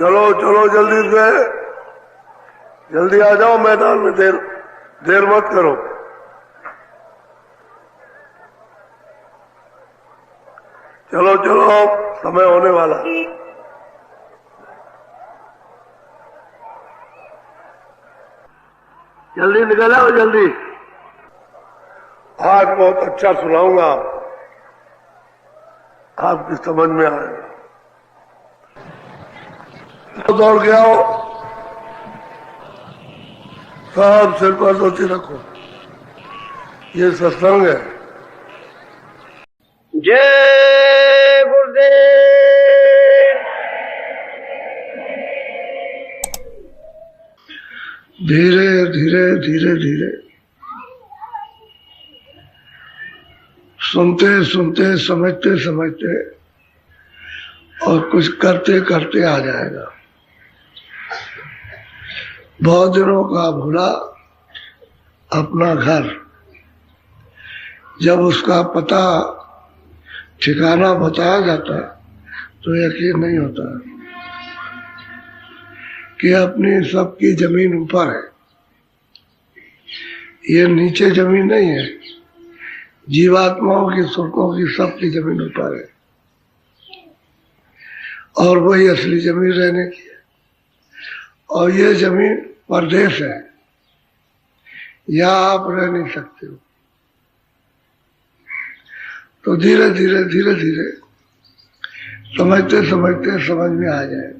चलो चलो जल्दी से, जल्दी आ जाओ मैदान में, देर मत करो। चलो चलो समय होने वाला। जल्दी निकल आओ जल्दी। आज बहुत अच्छा सुनाऊंगा, आपकी समझ में आएगा। तो दौड़ के आओ, सब सिर पर धोती रखो, ये सत्संग है। जय गुरुदेव। धीरे धीरे धीरे धीरे सुनते सुनते समझते समझते और कुछ करते करते आ जाएगा। बहुत दिनों का भूला अपना घर, जब उसका पता ठिकाना बताया जाता तो यकीन नहीं होता कि अपनी सबकी जमीन ऊपर है, ये नीचे जमीन नहीं है। जीवात्माओं की सुरकों की सबकी जमीन ऊपर है और वही असली जमीन रहने की है। और ये जमीन परदेश है, यहाँ आप रह नहीं सकते हो। तो धीरे धीरे धीरे धीरे समझते समझते समझ में आ जाएगा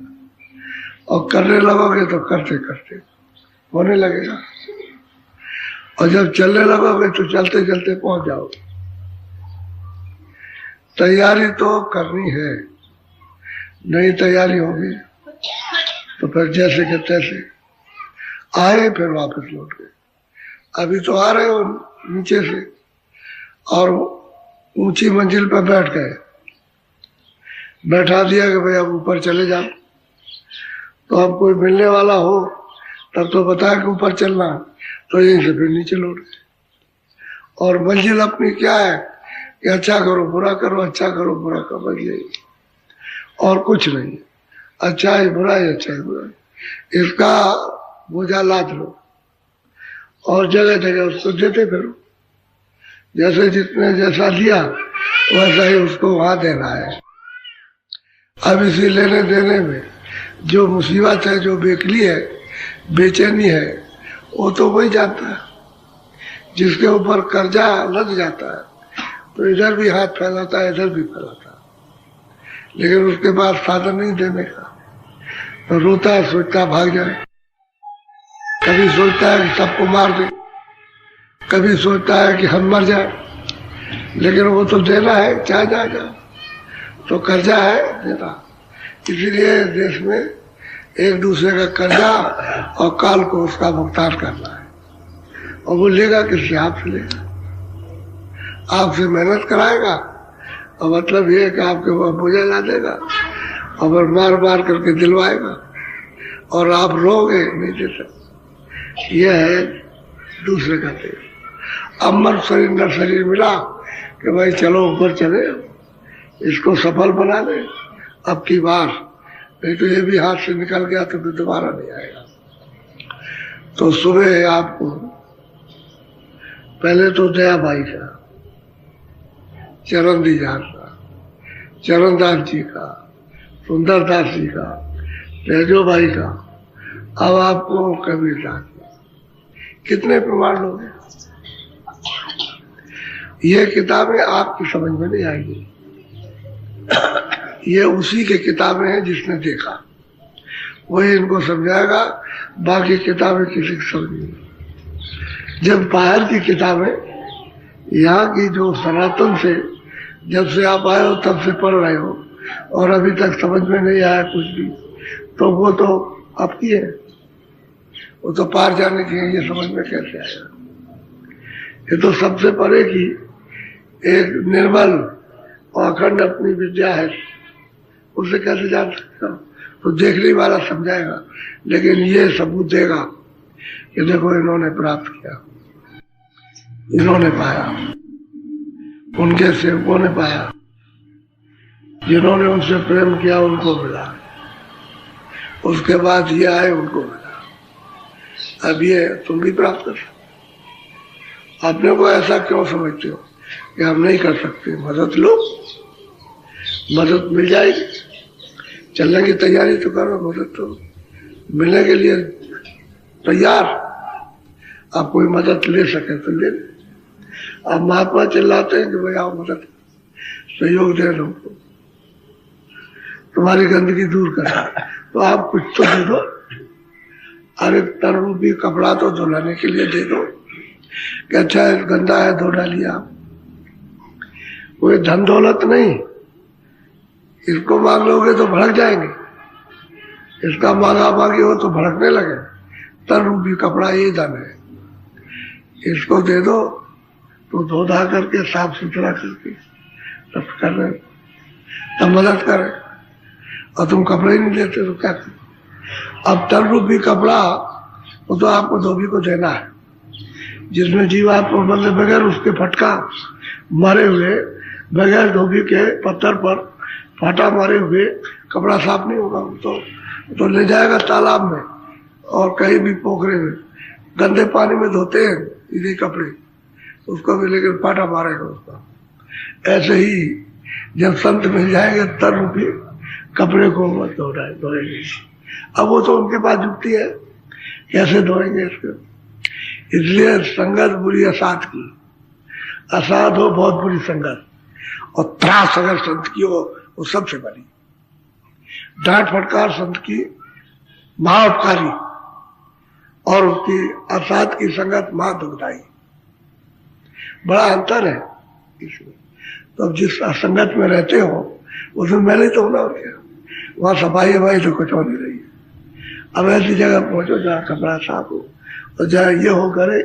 और करने लगोगे तो करते करते होने लगेगा। और जब चलने लगोगे तो चलते चलते पहुंच जाओगे। तैयारी तो करनी है, नहीं तैयारी होगी तो फिर जैसे के तैसे आए, फिर वापस लौट गए। अभी तो आ रहे हो नीचे से और ऊंची मंजिल पर बैठ गए, बैठा दिया कि भाई अब ऊपर चले जाओ। तो अब कोई मिलने वाला हो तब तो बताया कि ऊपर चलना, तो यहीं से फिर नीचे लौट गए। और मंजिल अपनी क्या है कि अच्छा करो बुरा करो, अच्छा करो बुरा करो, बस यही, और कुछ नहीं। अच्छा ही बुरा ही, अच्छा ही बुरा ही, इसका बोझा लाद लो और जगह जगह उसको देते फिरो। जैसे जितने जैसा लिया वैसा ही उसको वहां देना है। अब इसी लेने देने में जो मुसीबत है, जो बेकली है, बेचैनी है, वो तो वही जानता है। जिसके ऊपर कर्जा लग जाता है तो इधर भी हाथ फैलाता है, इधर भी फैलाता है, लेकिन उसके पास साधन नहीं देने का, तो रोता है, सोचता भाग जाए। कभी सोचता है कि सबको मार दे, कभी सोचता है कि हम मर जाए, लेकिन वो तो देना है, चाहे जाएगा, तो कर्जा है देना। इसीलिए देश में एक दूसरे का कर्जा और काल को उसका भुगतान करना है। और वो लेगा किससे? आपसे लेगा, आपसे मेहनत कराएगा और मतलब ये कि आपके वो बोझा ला देगा और मार मार करके दिलवाएगा और आप रोगे नहीं दे सकते। यह है दूसरे का देश। अमर शरीर न शरीर मिला कि भाई चलो ऊपर चले, इसको सफल बना दे अब की बार, नहीं तो ये भी हाथ से निकल गया तो फिर दोबारा नहीं आएगा। तो सुबह आपको पहले तो दया भाई का, चरण दीजान का, चरणदास जी का, सुंदरदास जी का, तेजो भाई का, अब आपको कबीरदास जी, कितने प्रमाण लोग हैं। ये किताबें आपकी समझ में नहीं आएगी, ये उसी की किताबें हैं जिसने देखा, वही इनको समझाएगा, बाकी किताबें किसी को समझ नहीं। जब बाहर की किताबें, यहाँ की जो सनातन से जब से आप आए हो तब से पढ़ रहे हो और अभी तक समझ में नहीं आया कुछ भी, तो वो तो आपकी है, वो तो पार जाने की है, ये समझ में कैसे आएगा। ये तो सबसे परे की एक निर्मल और अखंड अपनी विद्या है, उसे कैसे जान सकता हूँ? तो देखने वाला समझाएगा, लेकिन ये सबूत देगा कि देखो इन्होंने प्राप्त किया, इन्होंने पाया, उनके सेवकों ने पाया, जिन्होंने उनसे प्रेम किया उनको मिला। उसके बाद ये आए, उनको मिला। अब ये तुम भी प्राप्त कर सकते। अपने को ऐसा क्यों समझते हो कि हम नहीं कर सकते? मदद लो, मदद मिल जाएगी। चलने की तैयारी तो करो, मदद तो मिलने के लिए तैयार। आप कोई मदद ले सके तो ले। अब महात्मा चिल्लाते हैं कि भाई आओ मदद सहयोग दे लो, तुम्हारी गंदगी दूर करा, तो आप कुछ तो दे दो। अरे तरुण भी कपड़ा तो धुलाने के लिए दे दो कि अच्छा है, गंदा है, धो डालिए आप। कोई धन दौलत नहीं, इसको मांग लोगे तो भड़क जाएंगे, इसका मांगा मांगी हो तो भड़कने लगे। तरुण भी कपड़ा ये धन है, इसको दे दो तो धो धा करके साफ सुथरा करके तब कर रहे, तब मदद करे। और तुम कपड़े नहीं देते तो क्या करें? अब तन रूपी कपड़ा वो तो आपको धोबी को देना है, जिसमें जीवात्मा बंधे बगैर उसके फटका मरे हुए, बगैर धोबी के पत्थर पर फटा मारे हुए कपड़ा साफ नहीं होगा। तो ले जाएगा तालाब में और कहीं भी पोखरे में, गंदे पानी में धोते हैं इसी कपड़े, उसको भी लेकर फाटा मारेगा उसका। ऐसे ही जब संत मिल जाएंगे तन रूपी कपड़े को मत धोएंगे। अब वो तो उनके पास जुटती है, कैसे धोएंगे इसको? इसलिए संगत बुरी असाध की, असाध हो बहुत बुरी संगत, और त्रास अगर संत की हो वो सबसे बड़ी। डांट फटकार संत की महाउपकारी, और उसकी असाध की संगत महादुखदाई। बड़ा अंतर है इसमें। तो अब जिस संगत में रहते हो उसमें मैले तो होना हो गया, वहां सफाई हवाई तो कुछ हो नहीं रही है। अब ऐसी जगह पहुंचो जहाँ कपड़ा साफ हो, और जहाँ ये हो करे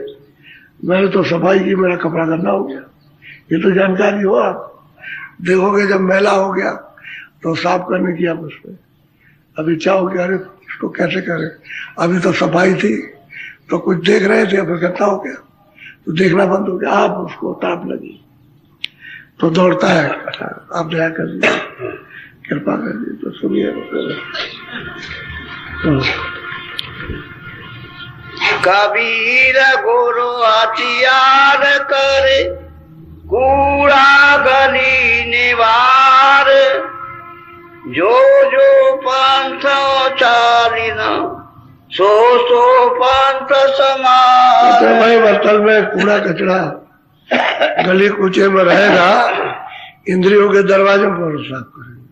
मैंने तो सफाई की, मेरा कपड़ा गंदा हो गया, ये तो जानकारी हो। आप देखोगे जब मैला हो गया तो साफ करने की आप उसमें अब इच्छा हो गया, अरे इसको कैसे करें? अभी तो सफाई थी तो कुछ देख रहे थे, अब गंदा हो गया तो देखना बंद हो गया। आप उसको ताप लगी तो दौड़ता है, आप दया कर दीजिए, कृपा कर दीजिए, तो सुनिए। कबीर गुरु हथियार करे, कूड़ा गली निवार, जो जो पंथ चालिना, सो सो पंथ समार। भाई बर्तन में कूड़ा कचरा गली कूचे में रहेगा, इंद्रियों के दरवाजे पर साफ करेंगे।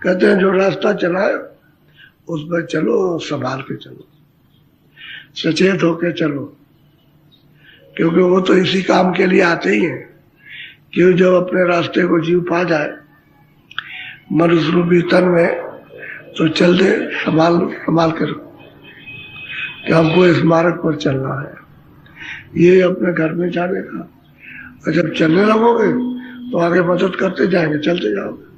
कहते हैं जो रास्ता चला है उस पर चलो, संभाल के चलो, सचेत होके चलो, क्योंकि वो तो इसी काम के लिए आते ही हैं कि जब अपने रास्ते को जीव पा जाए मनुष्य रूपी तन में, तो चल दे, संभाल कर कि हमको इस मार्ग पर चलना है, ये अपने घर में जाने का। और जब चलने लगोगे तो आगे मदद करते जाएंगे, चलते जाओगे।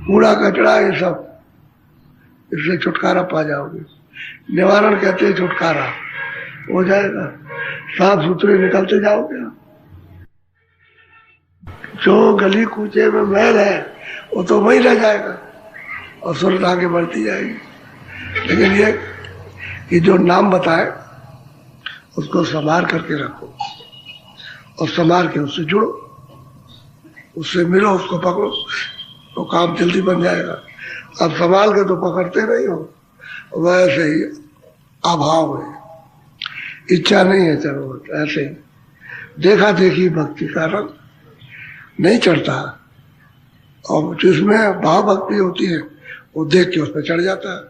कूड़ा कचरा ये सब, इससे छुटकारा पा जाओगे। निवारण कहते हैं छुटकारा हो जाएगा, साफ सुथरे निकलते जाओगे। जो गली कूचे में मैल है वो तो वही रह जाएगा और सूरत आगे बढ़ती जाएगी। लेकिन ये कि जो नाम बताए उसको संभाल करके रखो, और संभाल के उससे जुड़ो, उससे मिलो, उसको पकड़ो, तो काम जल्दी बन जाएगा। अब संभाल के तो पकड़ते नहीं हो, वैसे ही अभाव है, इच्छा नहीं है, चलो ऐसे ही देखा देखी भक्ति का रंग नहीं चढ़ता, और जिसमें भाव भक्ति होती है वो देख के उस पर चढ़ जाता है।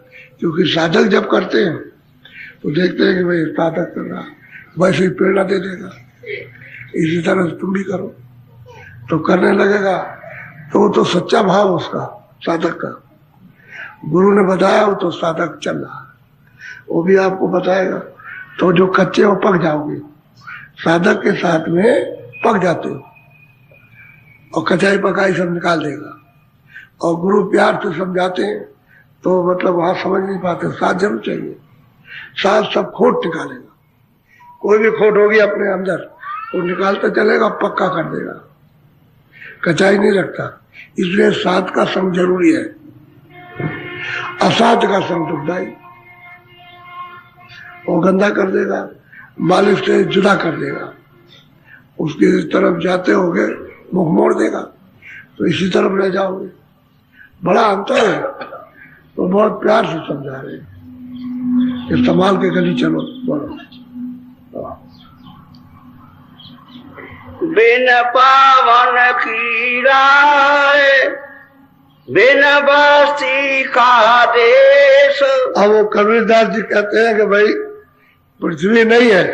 क्योंकि साधक जब करते हैं तो देखते हैं कि भाई साधक कर रहा, वैसे ही प्रेरणा दे देगा, इसी तरह तुम भी करो, तो करने लगेगा। तो वो तो सच्चा भाव उसका साधक का, गुरु ने बताया वो तो साधक चल रहा है, वो भी आपको बताएगा। तो जो कच्चे हो पक जाओगे, साधक के साथ में पक जाते हो, और कचाई पकाई सब निकाल देगा। और गुरु प्यार से समझाते हैं तो मतलब वहां समझ नहीं पाते, साथ जरूर चाहिए, साथ सब खोट निकालेगा। कोई भी खोट होगी अपने अंदर वो निकालता चलेगा, पक्का कर देगा, कचाई नहीं रखता। इसलिए साथ का संग जरूरी है। असाध्य का संग दुखदाई, वो गंदा कर देगा, मालिक से जुदा कर देगा, उसकी तरफ जाते होगे मुख मोड़ देगा तो इसी तरफ रह जाओगे। बड़ा अंतर है। तो बहुत प्यार से समझा रहे हैं कि संभाल के गली चलो। बोलो बिन पावन खीराए बिन बस्ती का देश। अब वो कबीरदास जी कहते हैं कि भाई पृथ्वी नहीं है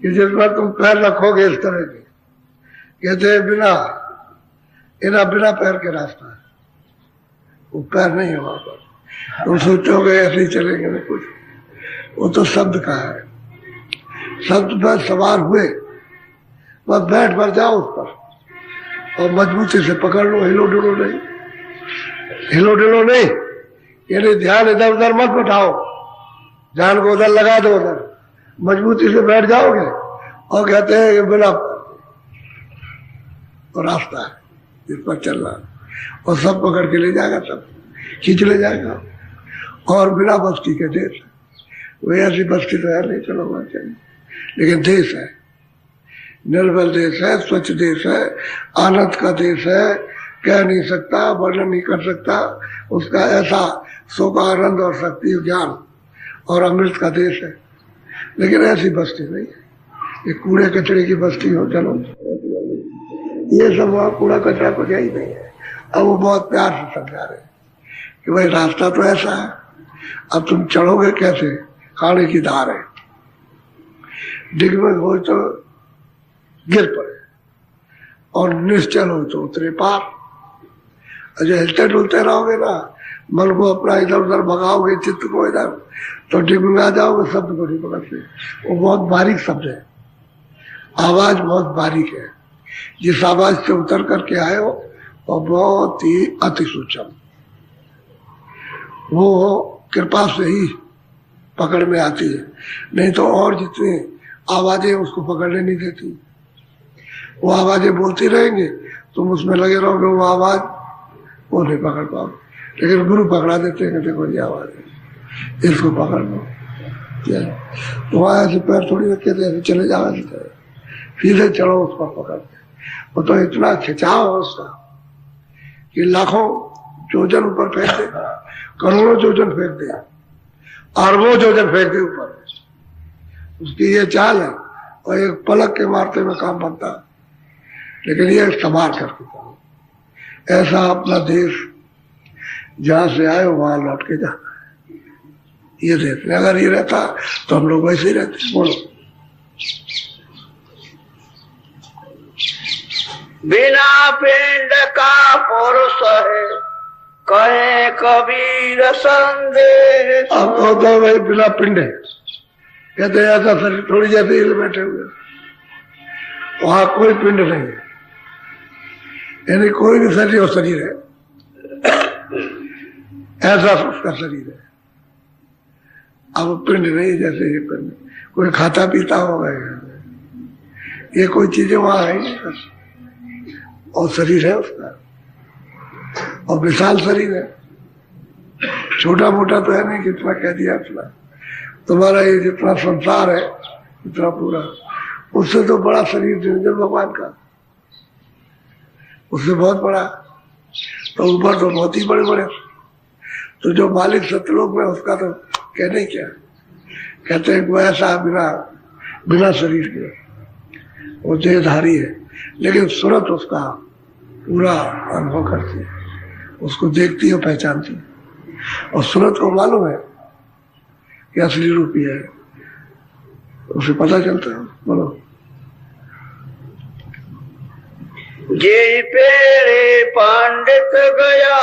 कि जिसमें तुम पैर रखोगे इस तरह के, कहते हैं बिना बिना पैर के रास्ता है, वो पैर नहीं है वहां पर। तुम सोचोगे ऐसे ही चलेंगे ना कुछ, वो तो शब्द का है। शब्द पर सवार हुए बस बैठ पर जाओ उस पर और मजबूती से पकड़ लो, हिलो डुलो नहीं, हिलो डुलो नहीं, यानी ध्यान इधर उधर मत उठाओ, ध्यान को उधर लगा दो, उधर मजबूती से बैठ जाओगे और कहते हैं कि बिना तो रास्ता है जिस पर चलना, और सब पकड़ के ले जाएगा, सब खींच ले जाएगा। और बिना बस्ती के देश, वो ऐसी बस्ती तो है नहीं, चलो वहां चाहिए, लेकिन देश है, निर्मल देश है, स्वच्छ देश है, आनंद का देश है, कह नहीं सकता, वर्णन नहीं कर सकता उसका ऐसा सुख आनंद और शक्ति ज्ञान और अमृत का देश है। लेकिन ऐसी बस्ती नहीं है, ये कूड़े कचरे की बस्ती हो, चलो ये सब वहां कूड़ा कचरा कुछ ही नहीं है। अब वो बहुत प्यार से समझा रहे हैं कि भाई रास्ता तो ऐसा है, अब तुम चढ़ोगे कैसे, खाने की धार है, डिग में हो तो गिर पड़े और निश्चल हो तो उतरे पार। जो हिलते डुलते रहोगे ना, मन को अपना इधर उधर भगाओगे, चित्त को इधर, तो डिग में आ जाओगे, शब्द को नहीं पकड़ते। वो बहुत बारीक शब्द है, आवाज बहुत बारीक है, जिस आवाज से उतर करके आए हो और बहुत ही अति सूक्ष्म, वो कृपा से ही पकड़ में आती है, नहीं तो और जितनी आवाजें उसको पकड़ने नहीं देती। वो आवाजें बोलती रहेंगे, तुम उसमें लगे रहोगे, वो आवाज वो नहीं पकड़ पाओगे। लेकिन गुरु पकड़ा देते हैं कि देखो ये आवाज है, इसको पकड़ लो। तो वहां ऐसे पैर थोड़ी रखे थे, ऐसे चले जाओ, सीधे चढ़ो उस पर पकड़ के। वो तो इतना खिंचाव है उसका कि लाखों जोजन ऊपर फेंक दे, करोड़ों जोजन फेंक दे, अरबों जोजन फेंक दे ऊपर, उसकी ये चाल है। और एक पलक के मारते में काम बनता है, लेकिन ये संभाल करके चलो। ऐसा अपना देश जहां से आए वहां लौट के जाना है, ये देश में अगर ये रहता तो हम लोग वैसे ही रहते। बोलो बिना पिंड का पुरुष है, कहे कबीर संदेश। अब होता है भाई बिना पिंड है, कहते हैं ऐसा शरीर थोड़ी जैसे हिल बैठे हुए, वहां कोई पिंड नहीं है, यानी कोई भी शरीर और शरीर है, ऐसा उसका शरीर है। अब पिंड नहीं जैसे ये पिंड, कोई खाता पीता होगा, ये कोई चीजें वहां है नहीं, और शरीर है उसका, और विशाल शरीर है, छोटा मोटा तो है नहीं, कितना कह दिया अपना। तुम्हारा ये जितना संसार है इतना पूरा, उससे तो बड़ा शरीर निरंजन भगवान का, उससे बहुत बड़ा, तो ऊपर तो बहुत ही बड़े बड़े। तो जो मालिक सतलोक में, उसका तो कहने क्या, कहते हैं वो ऐसा बिना शरीर के, वो देहधारी है, लेकिन सूरत उसका पूरा अनुभव करती है, उसको देखती है, पहचानती है, और सूरत को मालूम है कि असली रूपी है, उसे पता चलता है। बोलो जे पेरे पंडित गया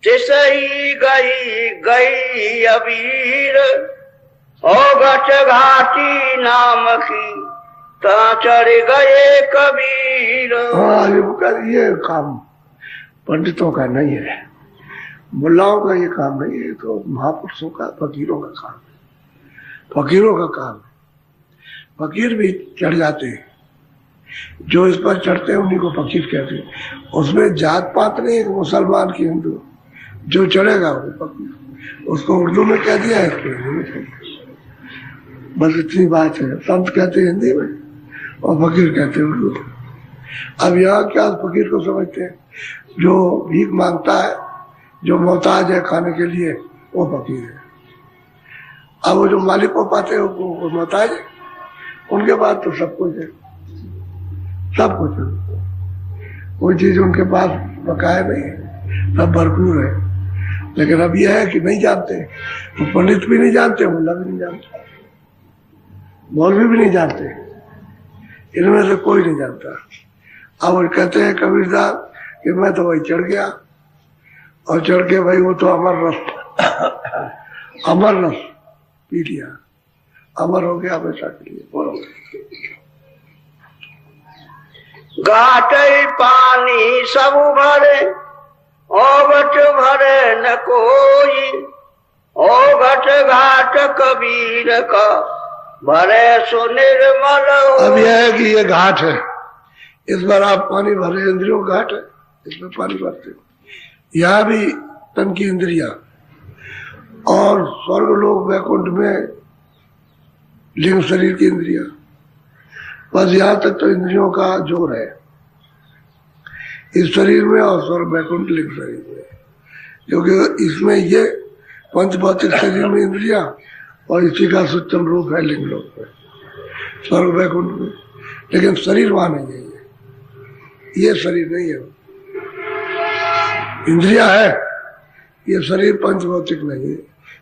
तिसही गई अबीर, गच घाटी नाम की ता चढ़ गए कबीर। हाँ, ये काम पंडितों का नहीं है, मुल्लाओं का ये काम नहीं है, तो महापुरुषों का, फकीरों का काम है, फकीरों का काम है। फकीर भी चढ़ जाते हैं, जो इस पर चढ़ते हैं उन्हीं को फकीर कहते हैं। उसमें जात पात नहीं है, मुसलमान की हिंदू, जो चढ़ेगा वो फकीर। उसको उर्दू में कह दिया है, इसको हिंदी में कह दिया। बस इतनी बात है। संत कहते हैं हिंदी में और फकीर कहते हैं उर्दू में। अब यहाँ क्या फकीर को समझते हैं? जो भीख मांगता है, जो मोहताज है खाने के लिए, वो फकीर है। अब वो जो मालिक को पाते हैं वो मोहताज है। उनके पास तो सब कुछ है, सब कुछ है। कोई चीज उनके पास बकाया नहीं है, सब भरपूर है। लेकिन अब यह है कि नहीं जानते, तो पंडित भी नहीं जानते, मुल्ला भी नहीं जानते, मौलवी भी नहीं जानते, इनमें से कोई नहीं जानता। अब वो कहते हैं कबीरदार कि मैं तो वही चढ़ गया, और चढ़ के भाई वो तो अमर रस पी लिया, अमर हो गया हमेशा के लिए। बोलो। घाट पानी सब भरे, ओगट भरे न कोई, ओगट घाट कबीर का भरे सो निर्मल। अब यह है कि ये घाट है, इस बार आप पानी भरे, इंद्रियों का घाट है, इसमें पानी भरते हो। यहाँ भी तन की इंद्रिया, और स्वर्ग लोक वैकुंठ में लिंग शरीर की इंद्रिया। बस यहाँ तक तो इंद्रियों का जोर है इस शरीर में, और स्वर्ग वैकुंठ लिंग शरीर में, क्योंकि इसमें ये पंच भौतिक शरीर में इंद्रिया, और इसी का सूक्ष्म रूप है लिंग लोक में, स्वर्ग वैकुंठ में। लेकिन शरीर वहां नहीं है, ये शरीर नहीं है। इंद्रिया है, ये शरीर पंच भौतिक नहीं है।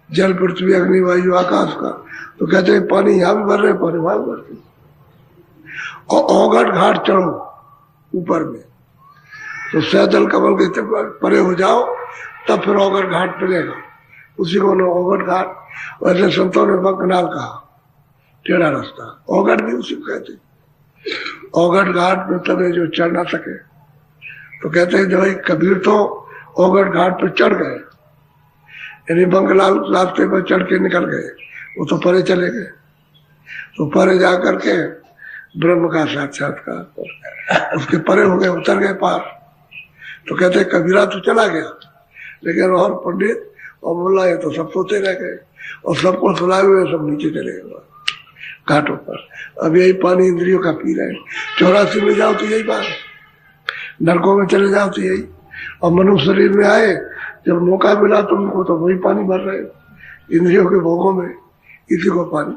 जल पृथ्वी अग्नि वायु आकाश का, तो कहते हैं पानी यहाँ भी भर रहे, पानी वहां भी भरते। और औगट घाट चढ़ो ऊपर में, तो सैदल कमल के परे हो जाओ, तब फिर औगट घाट मिलेगा। उसी को औगट घाट, वैसे संतों ने बंकनाल कहा, टेढ़ा रास्ता। औगट भी उसी को कहते। औगट घाट में तब जो चढ़ ना सके, तो कहते हैं जो भाई कबीर तो औगट घाट पर चढ़ गए, यानी बंकलाल रास्ते पर चढ़ के निकल गए, वो तो परे चले गए। तो परे जा करके ब्रह्म का साक्षात्कार, उसके परे हो गए, उतर गए पार। तो कहते कबीरा तो चला गया, लेकिन और पंडित और मुल्ला ये तो सब सोते रह गए, और सबको सुलाए हुए सब नीचे चले गए घाटों पर। अब यही पानी इंद्रियों का पी रहे हैं। 84 में जाओ तो यही बात, नरकों में चले जाओ तो यही, और मनुष्य शरीर में आए जब मौका मिला तो उनको तो वही पानी भर रहे इंद्रियों के भोगों में। इसी को पानी,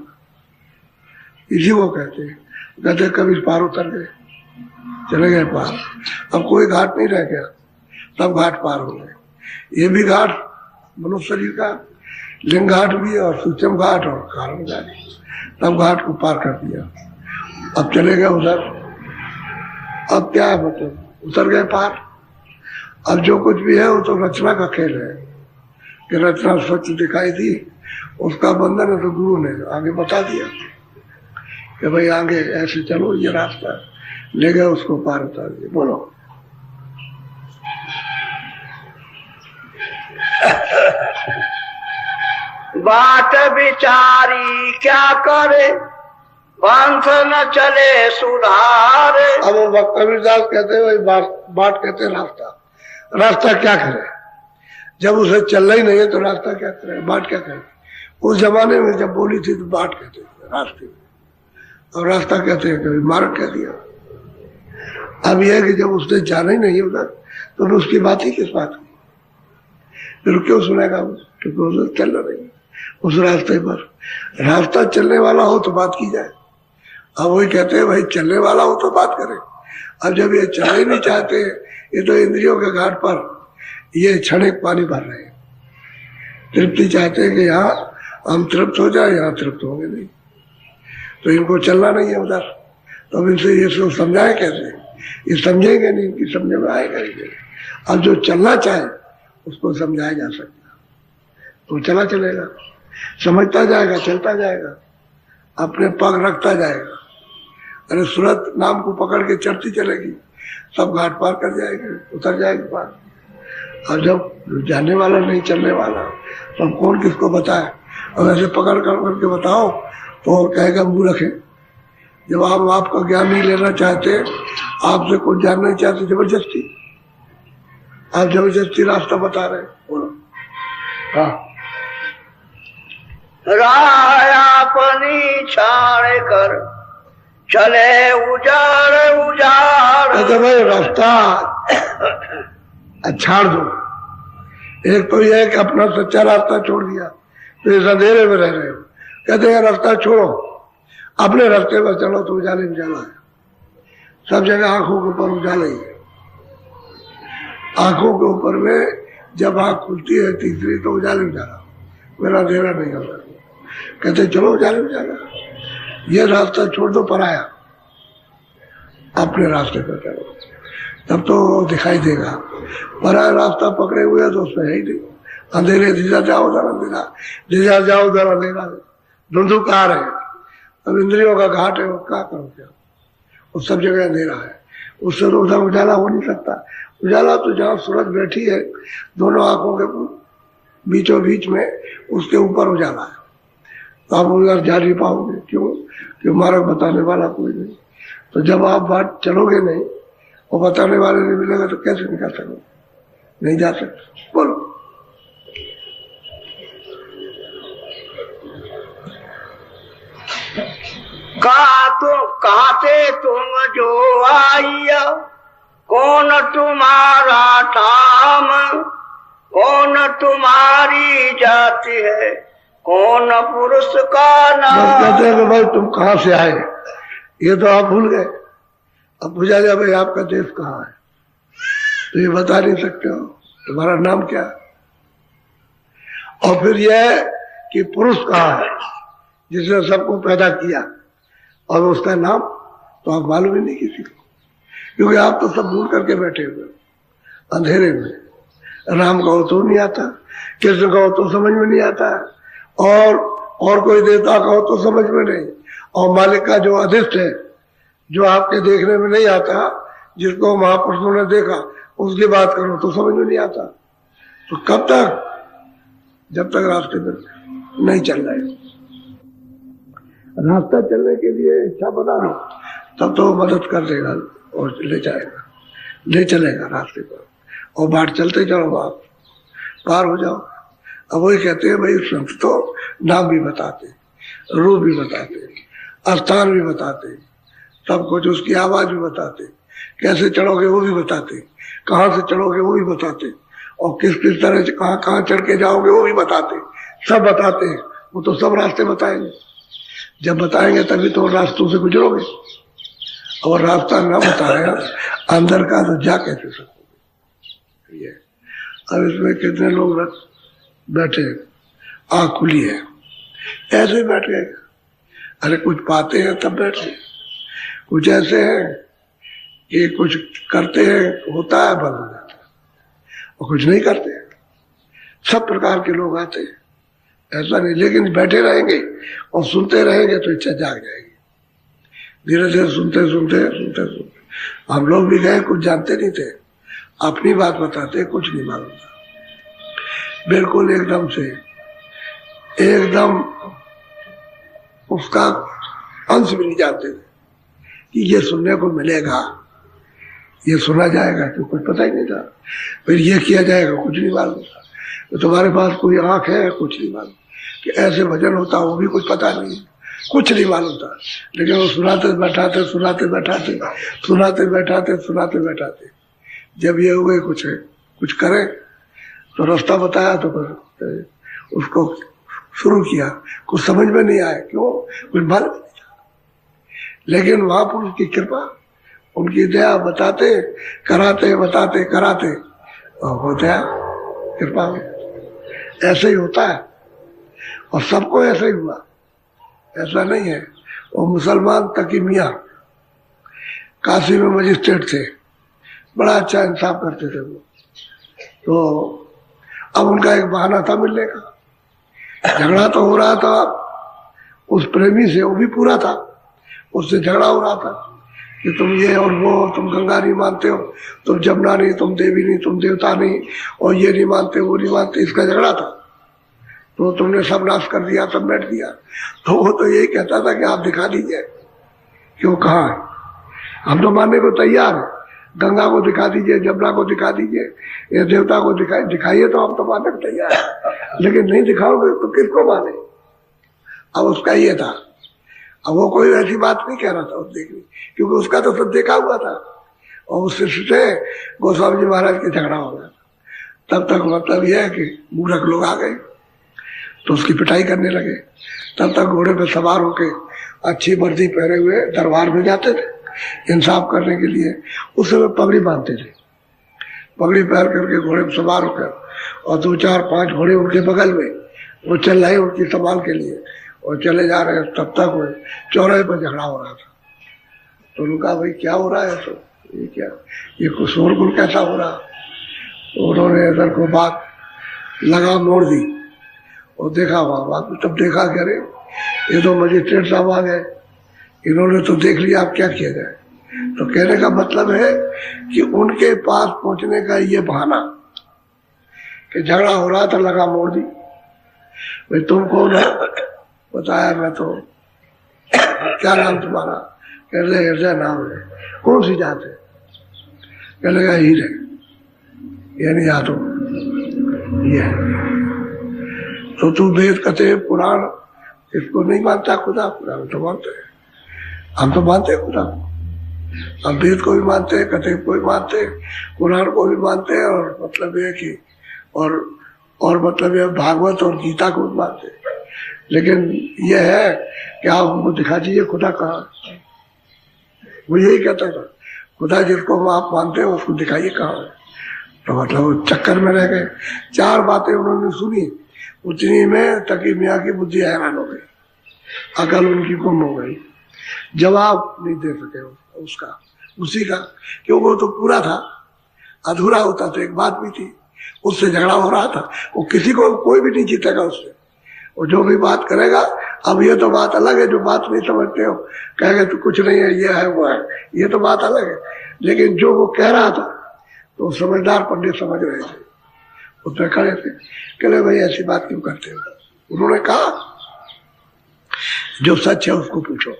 इसी को कहते हैं। कहते कभी पार उतर गए, चले गए पार। अब कोई घाट नहीं रह गया, सब घाट पार हो गए। ये भी घाट मनुष्य शरीर का, लिंग घाट भी, और सूक्ष्म घाट और कारण घाट, सब घाट को पार कर दिया। अब चले गए उधर। अब क्या है, मतलब उतर गए पार। अब जो कुछ भी है वो तो रचना का खेल है, कि रचना स्वच्छ दिखाई दी, उसका बंधन है, तो गुरु ने आगे बता दिया कि भाई आगे ऐसे चलो, ये रास्ता ले गए, उसको पार उतार दिया। बोलो। बात विचारी क्या करे, पंथ न चले सुधार। अब वो कबीरदास कहते हैं, वही बाट कहते हैं रास्ता। रास्ता क्या करे, जब उसे चलना ही नहीं है तो रास्ता क्या करे, बाट क्या करे। उस जमाने में जब बोली थी तो बाट कहते थे रास्ते, और रास्ता कहते हैं, कभी मार्ग कह दिया। अब यह है कि जब उसने जाना ही नहीं उधर, तो उसकी बात ही किस बात की, फिर क्यों सुनेगा वो, क्योंकि उसे चलना नहीं उस रास्ते पर। रास्ता चलने वाला हो तो बात की जाए। अब वही कहते हैं भाई चलने वाला हो तो बात करें। अब जब ये चलना ही नहीं चाहते, ये तो इंद्रियों के घाट पर ये क्षणिक पानी भर रहे हैं, तृप्ति चाहते हैं कि यहाँ हम तृप्त हो जाए, यहाँ तृप्त होंगे नहीं, तो इनको चलना नहीं है उधर। तो अब इनसे ये सब समझाए कैसे, ये समझेंगे नहीं, इनकी समझ में आएगा नहीं। अब जो चलना चाहे उसको समझाया जा सकता, तो चला चलेगा, समझता जाएगा, चलता जाएगा, अपने पग रखता जाएगा। अरे सूरत नाम को पकड़ के चढ़ती चलेगी, सब घाट पार कर जाएगी, उतर जाएगी पार। और जब जाने वाला नहीं, चलने वाला, तो कौन किसको बताए। और ऐसे पकड़ करके बताओ तो कहेगा मूर्ख है। जब आप आपका ज्ञान नहीं लेना चाहते, आपसे कुछ जानना नहीं चाहते, जबरदस्ती आप जबरदस्ती रास्ता बता रहे हैं, बोलो। हाँ, राह अपनी छाड़ कर चले उजाड़ उजाड़। कहते भाई रास्ता छाड़ दो। एक तो यह है कि अपना सच्चा रास्ता छोड़ दिया तो इस अंधेरे में रह रहे हो। कहते हैं रास्ता छोड़ो, अपने रास्ते पर चलो तो उजाले उजाला है। सब जगह आंखों के ऊपर उजाला ही है। आंखों के ऊपर में जब आंख खुलती है तीसरी तो उजाले उजाला, मेरा अंधेरा नहीं होता। कहते चलो उजाले उजाला, ये रास्ता छोड़ दो पराया, अपने रास्ते पर चलो, तब तो दिखाई देगा। पराया रास्ता पकड़े हुए तो उसमें है ही नहीं। अंधेरे दिशा जाओ उधर अंधेरा, दिशा जाओ उधर अंधेरा, धुंधुकार है। अब इंद्रियों का घाट है, वो क्या करो क्या, उस सब जगह अंधेरा है। उससे तो उधर उजाला हो नहीं सकता। उजाला तो जहाँ सूरज बैठी है दोनों आंखों के बीचों बीच में, उसके ऊपर उजाला है। तो आप उधर जा नहीं पाओगे। क्यों? क्यों? मार्ग बताने वाला कोई नहीं। तो जब आप बात चलोगे नहीं और बताने वाले नहीं मिलेगा तो कैसे निकल सकोगे? नहीं जा सकते। बोलो। कहते तुम जो आइया, कौन तुम्हारा ठाम, कौन तुम्हारी जाति है, कौन पुरुष का नाम। कहते हैं कि भाई तुम कहाँ से आए, ये तो आप भूल गए। अब पूछा जाए भाई आपका देश कहाँ है, तो ये बता नहीं सकते हो, तुम्हारा नाम क्या है। और फिर यह कि पुरुष कहाँ है जिसने सबको पैदा किया, और उसका नाम तो आप मालूम ही नहीं किसी को, क्योंकि आप तो सब भूल करके बैठे हुए अंधेरे में। राम कहो तो नहीं आता, कृष्ण कहो तो समझ में नहीं आता, और कोई देवता कहो तो समझ में नहीं, और मालिक का जो अधिष्ठ है जो आपके देखने में नहीं आता, जिसको महापुरुषों ने देखा उसकी बात करो तो समझ में नहीं आता। तो कब तक? जब तक रास्ते में नहीं चल रहे। रास्ता चलने के लिए इच्छा बना लो, तब तो मदद कर देगा और ले जाएगा, ले चलेगा रास्ते पर, और बाट चलते जाओ, आप पार हो जाओ। अब वही कहते हैं भाई संत तो नाम भी बताते, रूप भी बताते, स्थान भी बताते, सब कुछ, उसकी आवाज भी बताते, कैसे चढ़ोगे वो भी बताते, कहाँ से चढ़ोगे वो भी बताते, और किस किस तरह से कहाँ कहाँ चढ़ के जाओगे वो भी बताते, सब बताते हैं। वो तो सब रास्ते बताएंगे। जब बताएंगे तभी तो रास्तों से गुजरोगे, और रास्ता न बताया अंदर का तो जा कैसे सकोगे। ये अब इसमें कितने लोग बैठे, आँख खुली है, ऐसे बैठ गए। अरे कुछ पाते हैं तब बैठे, कुछ ऐसे हैं कि कुछ करते हैं होता है बंद हो जाता है, और कुछ नहीं करते हैं। सब प्रकार के लोग आते हैं, ऐसा नहीं। लेकिन बैठे रहेंगे और सुनते रहेंगे तो इच्छा जाग जाएगी। धीरे धीरे सुनते सुनते सुनते सुनते हम लोग भी गए, कुछ जानते नहीं थे, अपनी बात बताते, कुछ नहीं मालूम था, बिल्कुल एकदम से, एकदम उसका अंश भी नहीं जानते थे कि ये सुनने को मिलेगा, ये सुना जाएगा, तो कुछ पता ही नहीं था। फिर ये किया जाएगा, कुछ नहीं मालूम था। तो तुम्हारे पास कोई आंख है, कुछ नहीं मालूम, कि ऐसे भजन होता वो भी कुछ पता नहीं, कुछ नहीं मालूम था। लेकिन वो सुनाते बैठाते, सुनाते बैठाते, सुनाते बैठाते, सुनाते बैठाते, जब ये हुए कुछ करें तो रास्ता बताया तो उसको शुरू किया। कुछ समझ में नहीं आया, क्यों? कुछ मालूम नहीं था। लेकिन महापुरुष की कृपा, उनकी दया, बताते कराते, बताते कराते, और हो गया कृपा में। ऐसे ही होता है, और सबको ऐसे ही हुआ, ऐसा नहीं है। वो मुसलमान तकी मियाँ काशी में मजिस्ट्रेट थे, बड़ा अच्छा इंसाफ करते थे वो। तो अब उनका एक बहाना था मिलने का, झगड़ा तो हो रहा था उस प्रेमी से, वो भी पूरा था, उससे झगड़ा हो रहा था कि तुम ये और वो, तुम गंगा नहीं मानते हो, तुम जमुना नहीं, तुम देवी नहीं, तुम देवता नहीं, और ये नहीं मानते, वो नहीं मानते, इसका झगड़ा था। तो तुमने सब नाश कर दिया, सब बैठ दिया। तो वो तो यही कहता था कि आप दिखा दीजिए कि वो कहाँ है, हम तो मानने को तैयार है, गंगा को दिखा दीजिए, जमुना को दिखा दीजिए, ये देवता को दिखाइए तो हम तो मानने को तैयार है, लेकिन नहीं दिखाओगे तो किसको माने। अब उसका ये था, अब वो कोई ऐसी बात नहीं कह रहा था उस देखने, क्योंकि उसका तो सब देखा हुआ था। और उस शिष्य से गोस्वामी जी महाराज के झगड़ा हो गया। तब तक मतलब यह है कि मूर्ख लोग आ गए तो उसकी पिटाई करने लगे। तब तक घोड़े पे सवार होके अच्छी वर्दी पहने हुए दरबार में जाते थे इंसाफ करने के लिए। उस समय पगड़ी बांधते थे, पगड़ी पहन करके घोड़े पे सवार होकर और 2 4 5 घोड़े उनके बगल में, वो चल रहे उनकी संभाल के लिए और चले जा रहे हैं। तब तक वो चौराहे पर झगड़ा हो रहा था। तो उनका भाई क्या हो रहा है, तो ये क्या, ये शोरगुल कैसा हो रहा। तो उन्होंने इधर को बात लगा मोड़ दी और देखा वहां बात। तब देखा कह रहे ये तो मजिस्ट्रेट साहब आ गए, इन्होंने तो देख लिया अब क्या किया जाए। तो कहने का मतलब है कि उनके पास पहुंचने का ये बहाना कि झगड़ा हो रहा था, लगा मोड़ दी। भाई तुम कौन है, बताया मैं तो, क्या नाम तुम्हारा, कह रहे हृदय नाम है, कौन सी जात है, कह लगा हीर है, यानी या तो ये तो तू वेद कथे पुराण इसको नहीं मानता, खुदा पुराण तो मानते हैं, हम तो मानते हैं खुदा को। हम वेद को भी मानते हैं, कथे को भी मानते हैं, पुराण को भी मानते हैं, और मतलब ये कि और मतलब ये भागवत और गीता को भी मानते हैं। लेकिन यह है कि आप हमको दिखा दीजिए खुदा कहाँ। वो यही कहता था, खुदा जिसको आप मानते हैं उसको दिखाइए कहाँ है। तो मतलब चक्कर में रह गए। 4 बातें उन्होंने सुनी, उतनी में तकी मियाँ की बुद्धि हैरान हो गई, अकल उनकी गुम हो गई, जवाब नहीं दे सके उसका, उसी का, क्योंकि वो तो पूरा था, अधूरा होता तो एक बात भी थी, उससे झगड़ा हो रहा था। वो किसी को कोई भी नहीं जीतेगा उससे, वो जो भी बात करेगा। अब ये तो बात अलग है, जो बात नहीं समझते हो कहेंगे तो कुछ नहीं है, ये है वो है, ये तो बात अलग है। लेकिन जो वो कह रहा था तो समझदार पंडित समझ रहे थे, उसमें खड़े थे, कहले भाई ऐसी बात क्यों करते हो। उन्होंने कहा जो सच है उसको पूछो,